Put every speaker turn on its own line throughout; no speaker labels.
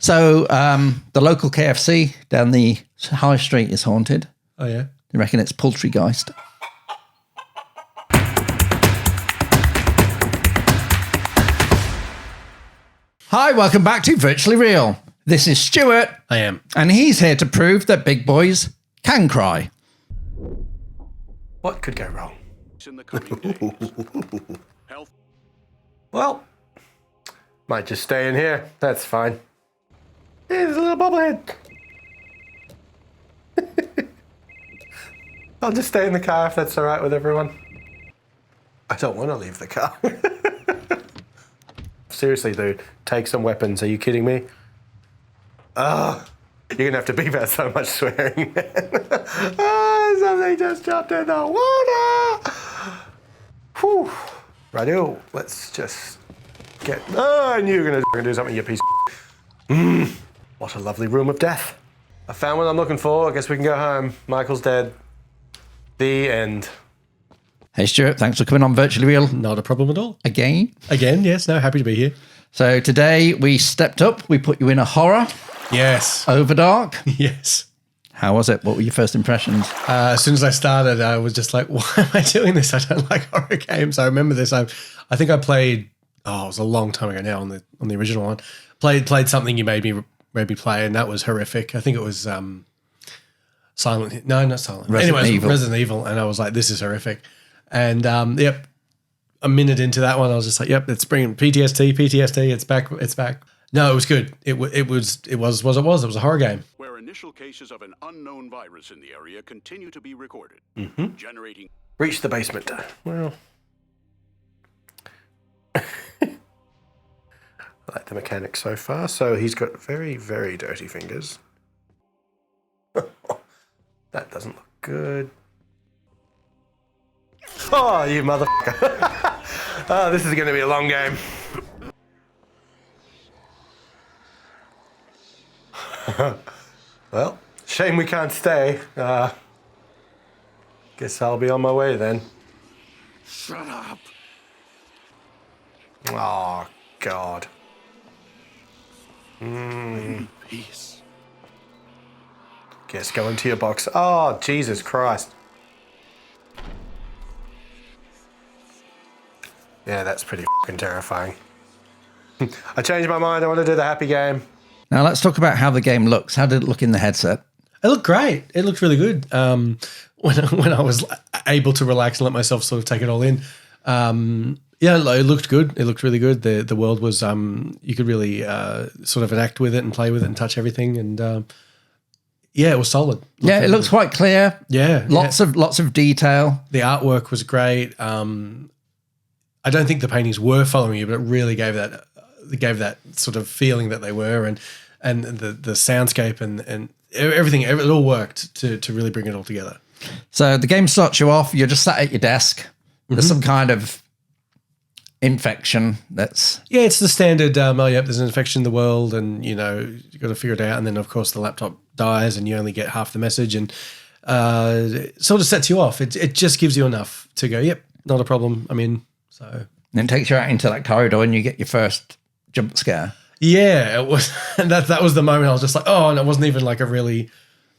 So the local KFC down the high street is haunted.
Oh, yeah?
You reckon it's Poultrygeist? Hi, welcome back to Virtually Real. This is Stuart.
I am.
And he's here to prove that big boys can cry.
What could go wrong?
Well, might just stay in here. That's fine. Here's a little bobblehead. I'll just stay in the car if that's all right with everyone. I don't want to leave the car. Seriously, dude, take some weapons. Are you kidding me? You're going to have to beep out so much swearing. Something just jumped in the water. Whew. Righto, let's just get... Oh, I knew you were going to do something, you piece of... What a lovely room of death. I found what I'm looking for. I guess we can go home. Michael's dead. The end.
Hey, Stuart, thanks for coming on Virtually Real.
Not a problem at all.
Again.
Again, yes. No, happy to be here.
So today we stepped up. We put you in a horror.
Yes.
Overdark.
Yes.
How was it? What were your first impressions?
As soon as I started, I was just like, why am I doing this? I don't like horror games. I remember this. I think I played, it was a long time ago now on the original one. Played something you made me play, and that was horrific. I think it was Silent. No, not Silent. Resident Evil. And I was like, this is horrific. And yep, a minute into that one, I was just like, yep, it's bringing PTSD. It's back. No, it was good. It was what it was. It was a horror game.
Where initial cases of an unknown virus in the area continue to be recorded, generating.
Reach the basement. Well, I like the mechanics so far. So he's got very, very dirty fingers. That doesn't look good. Oh, you motherfucker. Oh, this is going to be a long game. Well, shame we can't stay. Guess I'll be on my way then.
Shut up!
Oh, God.
Peace.
Guess go into your box. Oh, Jesus Christ. Yeah, that's pretty fucking terrifying. I changed my mind. I want to do the happy game.
Now let's talk about how the game looks. How did it look in the headset?
It looked great. It looked really good. When I was able to relax and let myself sort of take it all in, yeah, it looked good. It looked really good. The world was you could really sort of enact with it and play with it and touch everything, and yeah, it was solid.
It looks quite clear.
Yeah,
lots of detail.
The artwork was great. I don't think the paintings were following you, but it really gave that sort of feeling that they were, and the soundscape and everything. It all worked to really bring it all together.
So the game starts you off. You're just sat at your desk. There's some kind of infection.
It's the standard. There's an infection in the world, and you got to figure it out. And then of course the laptop dies, and you only get half the message, and it sort of sets you off. It just gives you enough to go, yep, not a problem. I'm in. So
and it takes you out into that corridor, and you get your first jump scare.
Yeah, it was. And that was the moment I was just like, oh, and it wasn't even like it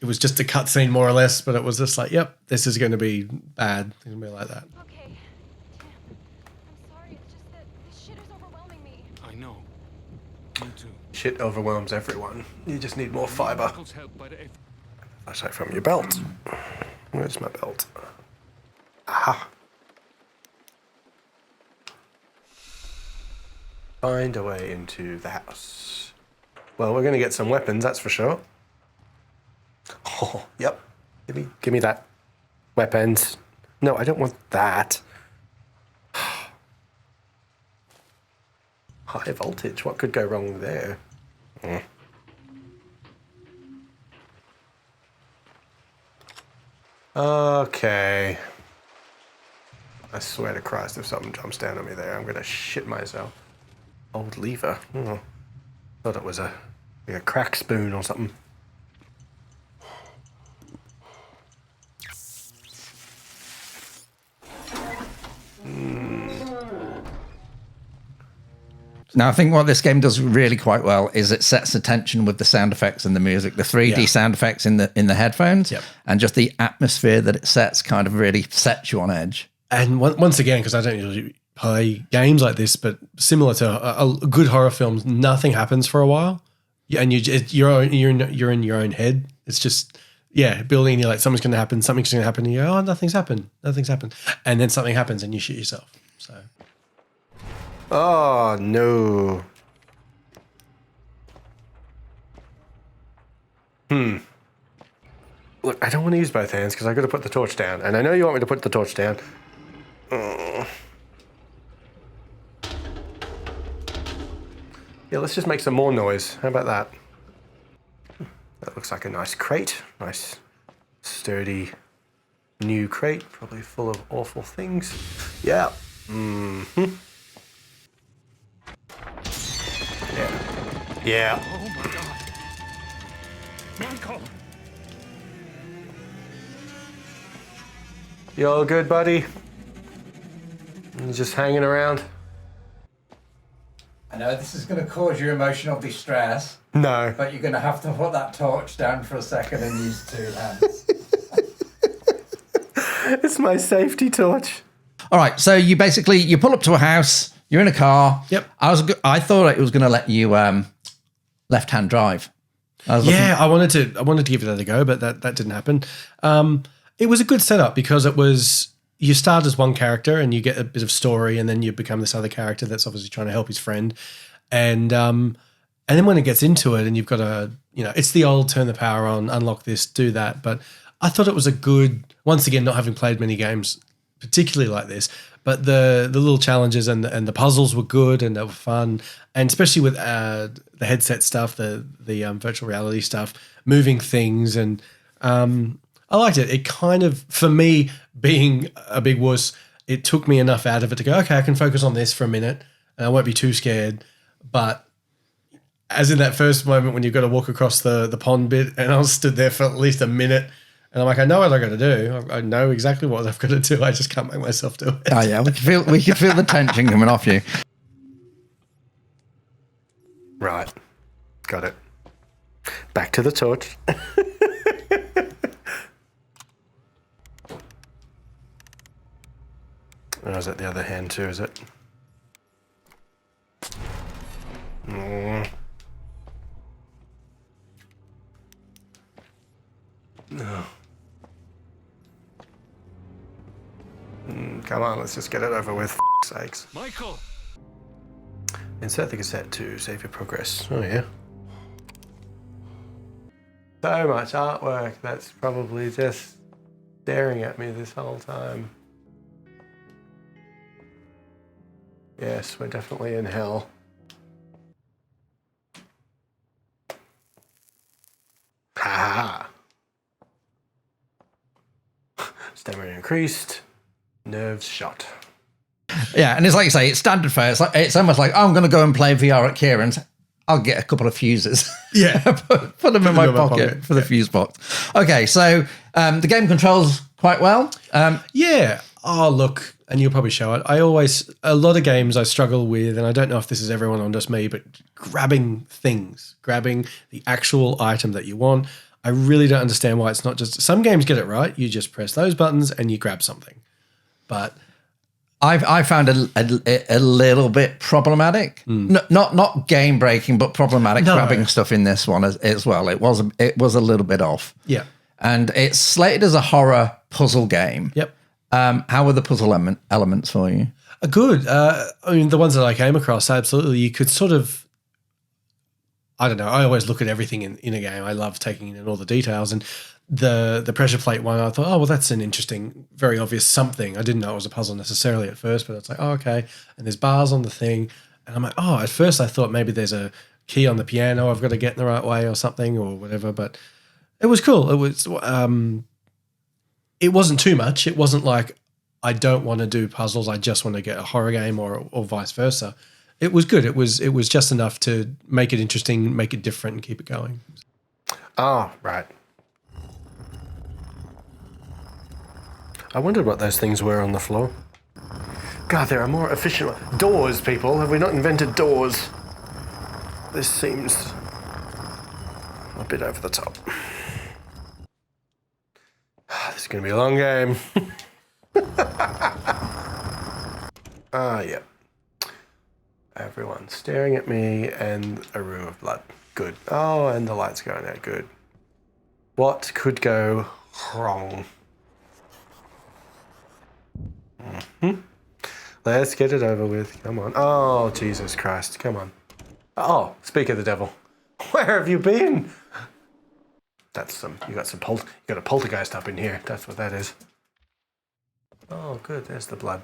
was just a cutscene more or less, but it was just like, yep, this is going to be bad. It's going to be like that.
Okay. I'm sorry, it's just that this shit is overwhelming me.
I know. Me too.
Shit overwhelms everyone. You just need more fiber. Aside from your belt. Where's my belt? Aha. Find a way into the house. Well, we're going to get some weapons, that's for sure. Oh, yep. Give me that. Weapons. No, I don't want that. High voltage. What could go wrong there? Okay. I swear to Christ, if something jumps down on me there, I'm going to shit myself. Old lever. Oh. Thought it was like a crack spoon or something.
Now, I think what this game does really quite well is it sets the tension with the sound effects and the music, the 3D sound effects in the headphones, and just the atmosphere that it sets kind of really sets you on edge.
And once again, because I don't usually play games like this, but similar to a good horror film, nothing happens for a while, and you're in your own head. It's just building. You're like, something's going to happen, and you go, oh, nothing's happened, and then something happens, and you shoot yourself. So.
Oh, no. Look, I don't want to use both hands because I've got to put the torch down. And I know you want me to put the torch down. Yeah, let's just make some more noise. How about that? That looks like a nice crate. Nice, sturdy, new crate. Probably full of awful things. Yeah. Mm-hmm. Yeah.
Oh my God. Michael.
You all good, buddy? You just hanging around?
I know this is going to cause you emotional distress.
No.
But you're going to have to put that torch down for a second and use 2 hands.
It's my safety torch.
All right, so you pull up to a house. You're in a car.
Yep.
I thought it was going to let you left-hand drive. I
wanted to give it another go, but that didn't happen. It was a good setup because it was, you start as one character and you get a bit of story, and then you become this other character that's obviously trying to help his friend, and then when it gets into it, and you've got to, it's the old turn the power on, unlock this, do that. But I thought it was a good, once again, not having played many games particularly like this, but the little challenges and the puzzles were good and they were fun, and especially with the headset stuff, the virtual reality stuff, moving things, and I liked it. It kind of, for me, being a big wuss, it took me enough out of it to go, okay, I can focus on this for a minute and I won't be too scared. But as in that first moment when you've got to walk across the pond bit, and I was stood there for at least a minute, and I'm like, I know what I've got to do. I know exactly what I've got to do. I just can't make myself do it.
Oh yeah, we could feel the tension coming off you.
Right. Got it. Back to the torch. Oh, is that the other hand too, is it? No. Come on, let's just get it over with, for sakes.
Michael.
Insert the cassette to save your progress. Oh yeah. So much artwork that's probably just staring at me this whole time. Yes, we're definitely in hell. Ha ha. Stamina increased. Nerves shot.
Yeah, and it's like you say, it's standard fare. It's almost like, I'm going to go and play VR at Kieran's. I'll get a couple of fuses.
Yeah.
put them in my pocket for the fuse box. Okay, so the game controls quite well.
Yeah. Oh, look, and you'll probably show it. A lot of games I struggle with, and I don't know if this is everyone or just me, but grabbing the actual item that you want. I really don't understand why it's not just, some games get it right. You just press those buttons and you grab something. But
I found a little bit problematic. Not game breaking, but problematic grabbing stuff in this one as well. It was a little bit off.
Yeah.
And it's slated as a horror puzzle game.
Yep.
How were the puzzle elements for you?
Good. I mean, the ones that I came across, absolutely. You could sort of, I don't know, I always look at everything in a game. I love taking in all the details. And the pressure plate one, I thought, oh, well, that's an interesting, very obvious something. I didn't know it was a puzzle necessarily at first, but it's like, oh, okay. And there's bars on the thing. And I'm like, oh, at first I thought maybe there's a key on the piano I've got to get in the right way or something or whatever. But it was cool. It wasn't too much. It wasn't like, I don't want to do puzzles. I just want to get a horror game or vice versa. It was good. It was just enough to make it interesting, make it different, and keep it going.
Oh, right. I wondered what those things were on the floor. God, there are more efficient doors, people. Have we not invented doors? This seems a bit over the top. This is going to be a long game. Yeah. Everyone's staring at me and a room of blood. Good. Oh, and the light's going out. Good. What could go wrong? Let's get it over with. Come on. Oh, Jesus Christ. Come on. Oh, speak of the devil. Where have you been? That's you got a poltergeist up in here. That's what that is. Oh, good. There's the blood.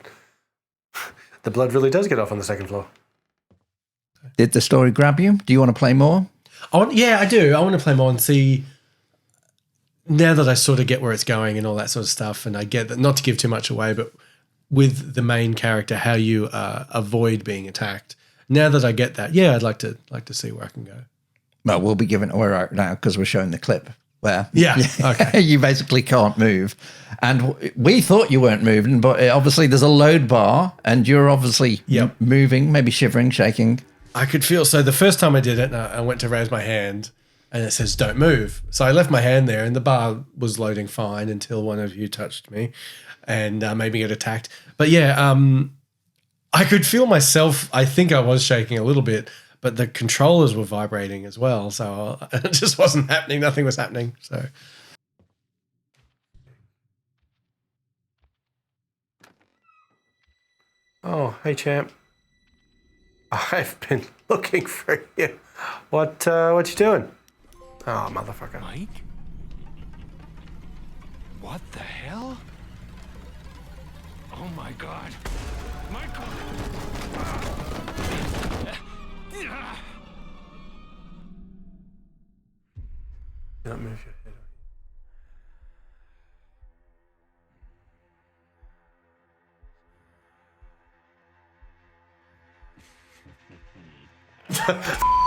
The blood really does get off on the second floor.
Did the story grab you? Do you want to play more?
Yeah, I do. I want to play more and see, now that I sort of get where it's going and all that sort of stuff, and I get that, not to give too much away, but with the main character, how you avoid being attacked. Now that I get that, yeah, I'd like to see where I can go.
Well, we'll be giving it away right now because we're showing the clip where
okay.
you basically can't move. And we thought you weren't moving, but obviously there's a load bar and you're obviously moving, maybe shivering, shaking.
I could feel, so the first time I did it, I went to raise my hand and it says, don't move. So I left my hand there and the bar was loading fine until one of you touched me and made me get attacked. But yeah, I could feel myself, I think I was shaking a little bit, but the controllers were vibrating as well. So it just wasn't happening. Nothing was happening. So.
Oh, hey, champ. I've been looking for you. What you doing? Oh, motherfucker.
Mike? What the hell? Oh my God. Michael!
Don't move your head.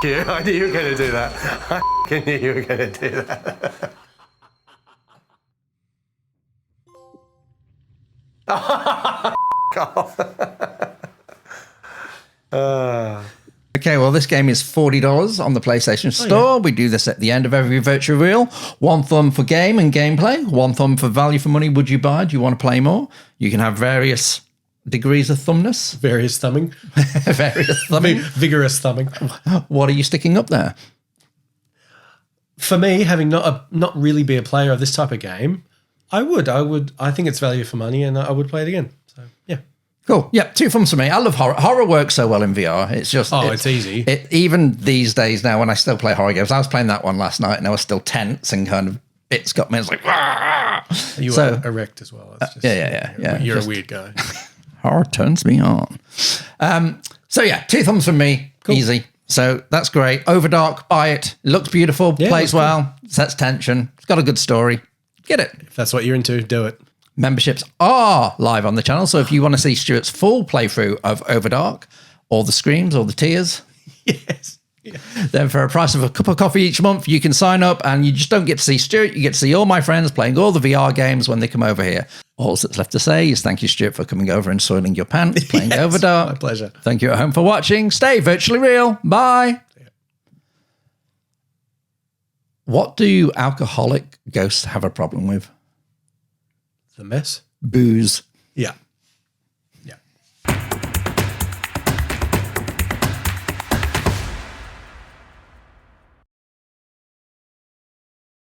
You, I knew you were going to do that. I knew you were going to do that.
Okay, well, this game is $40 on the PlayStation Store. We do this at the end of every virtual reel. 1 thumb for game and gameplay. 1 thumb for value for money. Would you buy? Do you want to play more? You can have various degrees of thumbness.
Various thumbing.
Various thumbing.
Vigorous thumbing.
What are you sticking up there?
For me, having not really be a player of this type of game, I would. I think it's value for money and I would play it again. So, yeah.
Cool. Yeah, 2 thumbs for me. I love horror. Horror works so well in VR. It's just...
it's easy.
Even these days now when I still play horror games, I was playing that one last night and I was still tense and kind of bits got me. It's like...
You were erect as well. It's just,
yeah.
You're a weird guy.
Horror turns me on. So yeah, 2 thumbs from me. Cool. Easy. So that's great. Overdark, buy it. It looks beautiful, plays well, sets tension. It's got a good story. Get it.
If that's what you're into, do it.
Memberships are live on the channel. So if you want to see Stuart's full playthrough of Overdark, all the screams, all the tears,
yes.
then for a price of a cup of coffee each month, you can sign up and you just don't get to see Stuart. You get to see all my friends playing all the VR games when they come over here. All that's left to say is thank you, Stuart, for coming over and soiling your pants, playing Overdark.
My pleasure.
Thank you at home for watching. Stay virtually real. Bye. What do alcoholic ghosts have a problem with?
The mess?
Booze.
Yeah.